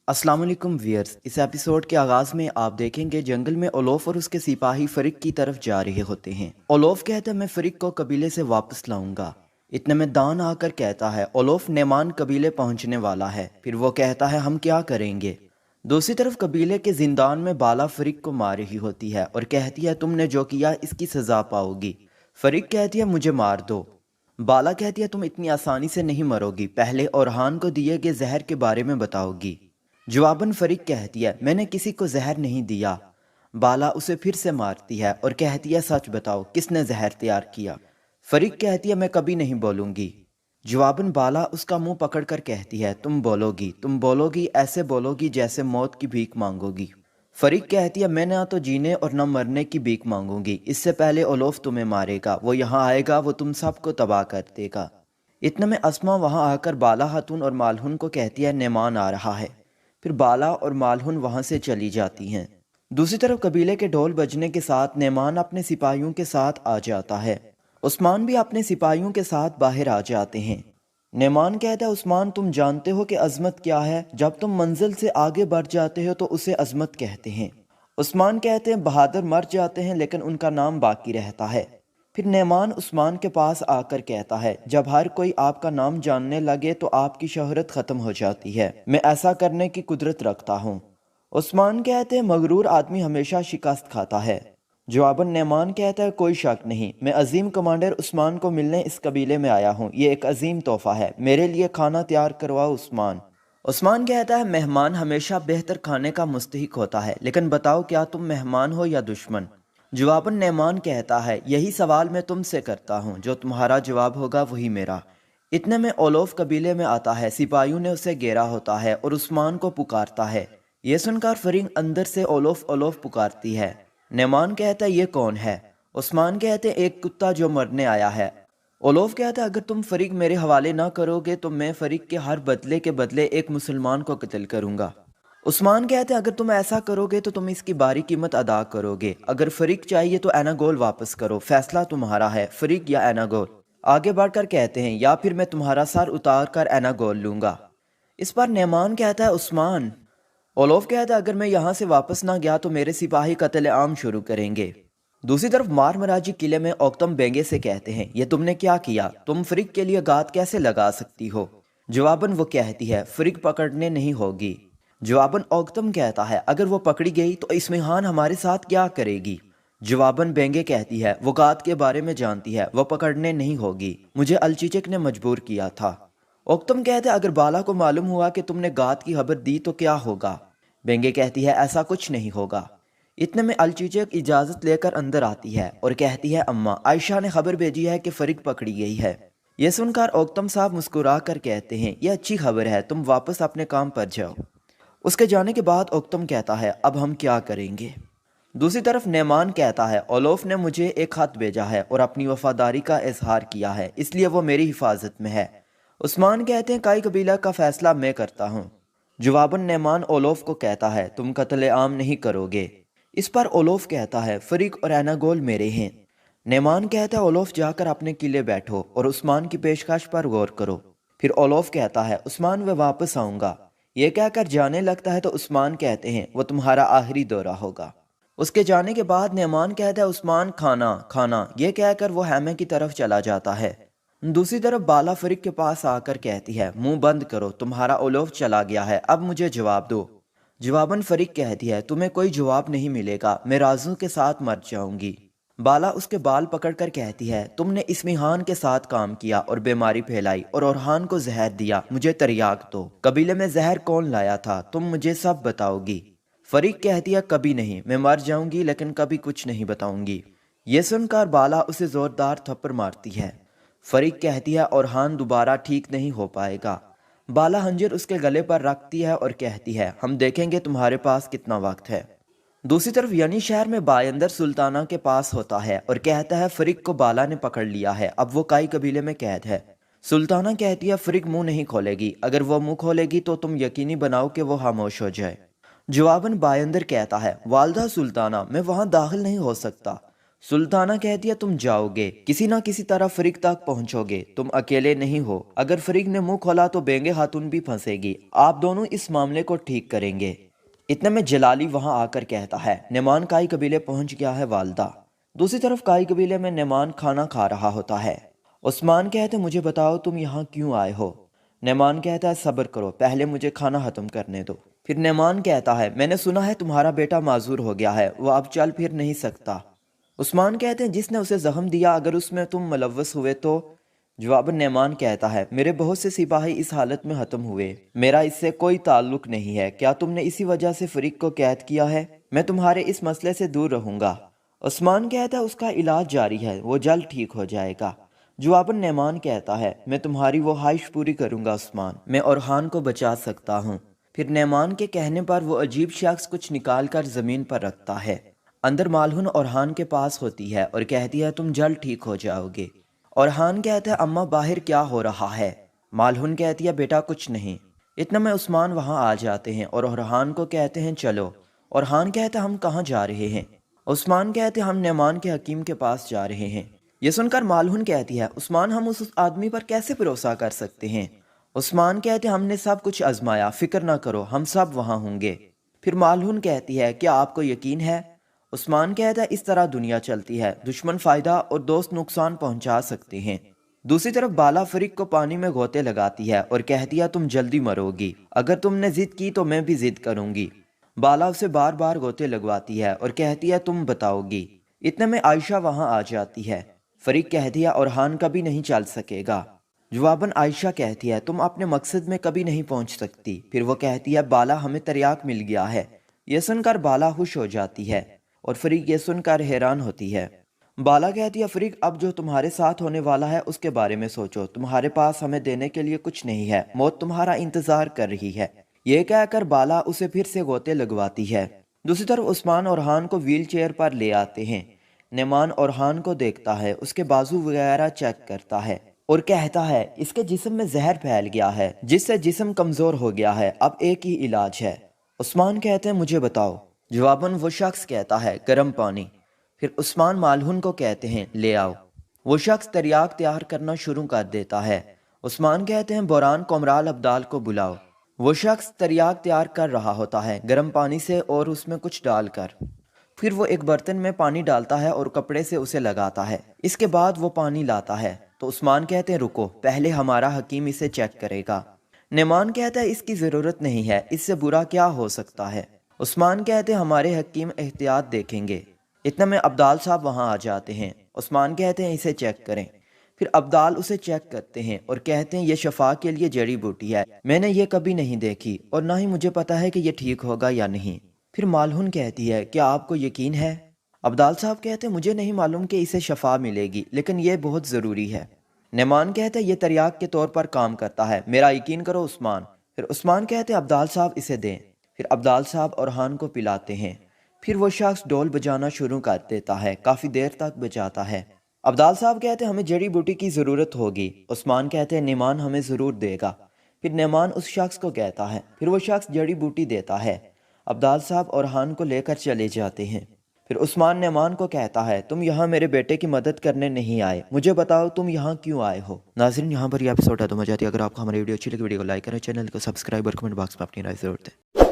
अस्सलाम वालेकुम व्यूअर्स। इस एपिसोड के आगाज में आप देखेंगे जंगल में ओलोफ और उसके सिपाही फरीक की तरफ जा रहे होते हैं। ओलोफ कहता है मैं फरीक को कबीले से वापस लाऊंगा। इतने में दान आकर कहता है ओलोफ नेमान कबीले पहुंचने वाला है। फिर वो कहता है हम क्या करेंगे। दूसरी तरफ कबीले के जिंदान में बाला फरीक को मार रही होती है और कहती है तुमने जो किया इसकी सजा पाओगी। फरीक कहती है मुझे मार दो। बाला कहती है तुम इतनी आसानी से नहीं मरोगी, पहले ओरहान को दिए गए जहर के बारे में बताओगी। जवाबन फरीक कहती है मैंने किसी को जहर नहीं दिया। बाला उसे फिर से मारती है और कहती है सच बताओ किसने जहर तैयार किया। फरीक कहती है मैं कभी नहीं बोलूंगी। जवाबन बाला उसका मुंह पकड़कर कहती है तुम बोलोगी ऐसे बोलोगी जैसे मौत की भीख मांगोगी। फरीक कहती है मैं ना तो जीने और न मरने की भीख मांगूंगी, इससे पहले ओलोफ तुम्हें मारेगा, वो यहाँ आएगा, वो तुम सबको तबाह कर देगा। इतने में अस्मा वहां आकर बाला हातून और मालहुन को कहती है नेमान आ रहा है। फिर बाला और मालहुन वहां से चली जाती हैं। दूसरी तरफ कबीले के ढोल बजने के साथ नेमान अपने सिपाहियों के साथ आ जाता है। उस्मान भी अपने सिपाहियों के साथ बाहर आ जाते हैं। नेमान कहता है उस्मान तुम जानते हो कि अजमत क्या है, जब तुम मंजिल से आगे बढ़ जाते हो तो उसे अजमत कहते हैं। उस्मान कहते हैं बहादुर मर जाते हैं लेकिन उनका नाम बाकी रहता है। फिर नेमान उस्मान के पास आकर कहता है जब हर कोई आपका नाम जानने लगे तो आपकी शोहरत खत्म हो जाती है, मैं ऐसा करने की कुदरत रखता हूँ। उस्मान कहते हैं मगरूर आदमी हमेशा शिकस्त खाता है। जवाबन नेमान कहता है कोई शक नहीं, मैं अजीम कमांडर उस्मान को मिलने इस कबीले में आया हूँ, ये एक अजीम तोहफा है, मेरे लिए खाना तैयार करवाओ उस्मान। उस्मान कहता है मेहमान हमेशा बेहतर खाने का मुस्तहिक होता है, लेकिन बताओ क्या तुम मेहमान हो या दुश्मन। जवाबन नेमान कहता है यही सवाल मैं तुमसे करता हूँ, जो तुम्हारा जवाब होगा वही मेरा। इतने में ओलोफ कबीले में आता है, सिपाहियों ने उसे घेरा होता है और उस्मान को पुकारता है। ये सुनकर फरीक अंदर से ओलोफ ओलोफ पुकारती है। नेमान कहता है ये कौन है। उस्मान कहते एक कुत्ता जो मरने आया है। ओलोफ कहता है अगर तुम फरीक मेरे हवाले ना करोगे तो मैं फरीक के हर बदले के बदले एक मुसलमान को कत्ल करूंगा। उस्मान कहते हैं अगर तुम ऐसा करोगे तो तुम इसकी बारी कीमत अदा करोगे, अगर फरीक चाहिए तो एनागोल वापस करो, फैसला तुम्हारा है, फरीक या एनागोल। आगे बढ़कर कहते हैं या फिर मैं तुम्हारा सर उतार कर एनागोल लूंगा। इस पर नेमान कहता है उस्मान। ओलोफ कहता है अगर मैं यहाँ से वापस ना गया तो मेरे सिपाही कत्ल आम शुरू करेंगे। दूसरी तरफ मारमराजी किले में ओक्तम बेंगे से कहते हैं ये तुमने क्या किया, तुम फरीक के लिए गात कैसे लगा सकती हो। जवाबन वो कहती है फरीक पकड़ने नहीं होगी। जवाबन ओक्तम कहता है अगर वो पकड़ी गई तो इस्मिहान हमारे साथ क्या करेगी। जवाबन बेंगे कहती है वो गात के बारे में जानती है, वो पकड़ने नहीं होगी, मुझे अलचीचक ने मजबूर किया था। ओक्तम कहते हैं अगर बाला को मालूम हुआ कि तुमने गात की खबर दी तो क्या होगा। बेंगे कहती है ऐसा कुछ नहीं होगा। इतने में अलचीचक इजाजत लेकर अंदर आती है और कहती है अम्मा आयशा ने खबर भेजी है कि फरीक पकड़ी गई है। यह सुनकर ओक्तम साहब मुस्कुरा कर कहते हैं यह अच्छी खबर है, तुम वापस अपने काम पर जाओ। उसके जाने के बाद ओक्तम कहता है अब हम क्या करेंगे। दूसरी तरफ नेमान कहता है ओलोफ ने मुझे एक खत भेजा है और अपनी वफादारी का इजहार किया है, इसलिए वो मेरी हिफाजत में है। उस्मान कहते हैं काई कबीला का फैसला मैं करता हूँ। जवाबन नेमान ओलोफ को कहता है तुम कत्ले आम नहीं करोगे। इस पर ओलोफ कहता है फरीक और एनागोल मेरे हैं। नेमान कहता है ओलोफ जाकर अपने किले बैठो और उस्मान की पेशकश पर गौर करो। फिर ओलोफ कहता है उस्मान मैं वापस आऊँगा। ये कहकर जाने लगता है तो उस्मान कहते हैं वो तुम्हारा आखिरी दौरा होगा। उसके जाने के बाद नेमान कहता है उस्मान खाना खाना, ये कहकर वो हैमे की तरफ चला जाता है। दूसरी तरफ बाला फरीक के पास आकर कहती है मुंह बंद करो, तुम्हारा ओलोफ चला गया है, अब मुझे जवाब दो। जवाबन फरीक कहती है तुम्हें कोई जवाब नहीं मिलेगा, मैं राजू के साथ मर जाऊंगी। बाला उसके बाल पकड़कर कहती है तुमने इस्मिहान के साथ काम किया और बीमारी फैलाई और ओरहान को जहर दिया, मुझे तरियाक दो, कबीले में जहर कौन लाया था, तुम मुझे सब बताओगी। फरीक कहती है कभी नहीं, मैं मर जाऊंगी लेकिन कभी कुछ नहीं बताऊंगी। ये सुनकर बाला उसे जोरदार थप्पड़ मारती है। फरीक कहती है ओरहान दोबारा ठीक नहीं हो पाएगा। बाला हंजर उसके गले पर रखती है और कहती है हम देखेंगे तुम्हारे पास कितना वक्त है। दूसरी तरफ यानी शहर में बायंदर सुल्ताना के पास होता है और कहता है फरीक को बाला ने पकड़ लिया है, अब वो काई कबीले में कैद है। सुल्ताना कहती है फरीक मुंह नहीं खोलेगी, अगर वो मुंह खोलेगी तो तुम यकीनी बनाओ कि वो खामोश हो जाए। जवाबन बायंदर कहता है वालदा सुल्ताना मैं वहां दाखिल नहीं हो सकता। सुल्ताना कहती है तुम जाओगे, किसी ना किसी तरह फरीक तक पहुंचोगे, तुम अकेले नहीं हो। अगर फरीक ने मुंह खोला तो बेंगे खातून भी फंसेगी, आप दोनों इस मामले को ठीक करेंगे। इतने में जलाली वहां आकर कहता है नेमान काई कबीले पहुंच गया है वालदा। दूसरी तरफ काई कबीले में नेमान खाना खा रहा होता है। उस्मान कहते मुझे बताओ तुम यहाँ क्यों आए हो। नेमान कहता है सब्र करो, पहले मुझे खाना खत्म करने दो। फिर नेमान कहता है मैंने सुना है तुम्हारा बेटा माजूर हो गया है, वो अब चल फिर नहीं सकता। उस्मान कहते हैं जिसने उसे जख्म दिया अगर उसमें तुम मुलव्वस हुए तो। जवाबन नेमान कहता है मेरे बहुत से सिपाही इस हालत में खत्म हुए, मेरा इससे कोई ताल्लुक नहीं है। क्या तुमने इसी वजह से फरीक को कैद किया है? मैं तुम्हारे इस मसले से दूर रहूंगा। उस्मान कहता है उसका इलाज जारी है, वो जल्द ठीक हो जाएगा। जवाबन नेमान कहता है मैं तुम्हारी वो ख्वाहिश पूरी करूंगा उस्मान, मैं ओरहान को बचा सकता हूँ। फिर नेमान के कहने पर वो अजीब शख्स कुछ निकाल कर जमीन पर रखता है। अंदर मालहुन ओरहान के पास होती है और कहती है तुम जल्द ठीक हो जाओगे। ओरहान कहता है अम्मा बाहर क्या हो रहा है? मालहुन कहती है बेटा कुछ नहीं। इतना में उस्मान वहां आ जाते हैं और ओरहान को कहते हैं चलो। ओरहान कहता है हम कहाँ जा रहे हैं? उस्मान कहते हैं हम नेमान के हकीम के पास जा रहे हैं। ये सुनकर मालहुन कहती है उस्मान हम उस आदमी पर कैसे भरोसा कर सकते हैं? उस्मान कहते हैं हमने सब कुछ आजमाया, फिक्र ना करो, हम सब वहां होंगे। फिर मालहुन कहती है क्या आपको यकीन है? उस्मान कहता है इस तरह दुनिया चलती है, दुश्मन फायदा और दोस्त नुकसान पहुंचा सकते हैं। दूसरी तरफ बाला फरीक को पानी में गोते लगाती है और कहती है तुम जल्दी मरोगी, अगर तुमने जिद की तो मैं भी जिद करूंगी। बाला उसे बार बार गोते लगवाती है और कहती है तुम बताओगी। इतने में आयशा वहां आ जाती है। फरीक कहती है ओरहान कभी नहीं चल सकेगा। जवाबन आयशा कहती है तुम अपने मकसद में कभी नहीं पहुंच सकती। फिर वो कहती है बाला हमें तरियाक मिल गया है। यह सुनकर बाला खुश हो जाती है और फरीक ये सुनकर हैरान होती है। बाला कहती है फरीक अब जो तुम्हारे साथ होने वाला है उसके बारे में सोचो, तुम्हारे पास हमें देने के लिए कुछ नहीं है, मौत तुम्हारा इंतजार कर रही है। ये कहकर बाला उसे फिर से गोते लगवाती है। दूसरी तरफ उस्मान ओरहान को व्हील चेयर पर ले आते हैं। नेमान ओरहान को देखता है, उसके बाजू वगैरह चेक करता है और कहता है इसके जिस्म में जहर फैल गया है जिससे जिस्म कमजोर हो गया है, अब एक ही इलाज है। उस्मान कहते हैं मुझे बताओ। जवाबन वो शख्स कहता है गर्म पानी। फिर उस्मान मालहुन को कहते हैं ले आओ। वो शख्स तरियाक तैयार करना शुरू कर देता है। उस्मान कहते हैं बोरान कोमराल अब्दाल को बुलाओ। वो शख्स तरियाक तैयार कर रहा होता है गर्म पानी से और उसमें कुछ डालकर। फिर वो एक बर्तन में पानी डालता है और कपड़े से उसे लगाता है। इसके बाद वो पानी लाता है तो उस्मान कहते हैं रुको, पहले हमारा हकीम इसे चेक करेगा। नेमान कहता है इसकी ज़रूरत नहीं है, इससे बुरा क्या हो सकता है। उस्मान कहते हैं हमारे हकीम एहतियात देखेंगे। इतना में अब्दाल साहब वहां आ जाते हैं। उस्मान कहते हैं इसे चेक करें। फिर अब्दाल उसे चेक करते हैं और कहते हैं ये शफा के लिए जड़ी बूटी है, मैंने ये कभी नहीं देखी और ना ही मुझे पता है कि ये ठीक होगा या नहीं। फिर मालहुन कहती है क्या आपको यकीन है? अब्दाल साहब कहते हैं मुझे नहीं मालूम कि इसे शफा मिलेगी, लेकिन यह बहुत ज़रूरी है। नेमान कहते हैं ये तरियाक के तौर पर काम करता है, मेरा यकीन करो उस्मान। फिर उस्मान कहते हैं अब्दाल साहब इसे दें। फिर अब्दाल साहब ओरहान को पिलाते हैं। फिर वो शख्स ढोल बजाना शुरू कर देता है, काफ़ी देर तक बजाता है। अब्दाल साहब कहते हैं हमें जड़ी बूटी की ज़रूरत होगी। उस्मान कहते हैं नेमान हमें ज़रूर देगा। फिर नेमान उस शख्स को कहता है, फिर वो शख्स जड़ी बूटी देता है। अब्दाल साहब ओरहान को लेकर चले जाते हैं। फिर उस्मान नेमान को कहता है तुम यहाँ मेरे बेटे की मदद करने नहीं आए, मुझे बताओ तुम यहाँ क्यों आए हो। नाज़रीन यहाँ पर यह एपिसोड है तो मजा आती है। अगर आपको हमारी वीडियो अच्छी लगी वीडियो को लाइक करें, चैनल को सब्सक्राइब और कमेंट बॉक्स में अपनी राय जरूर दें।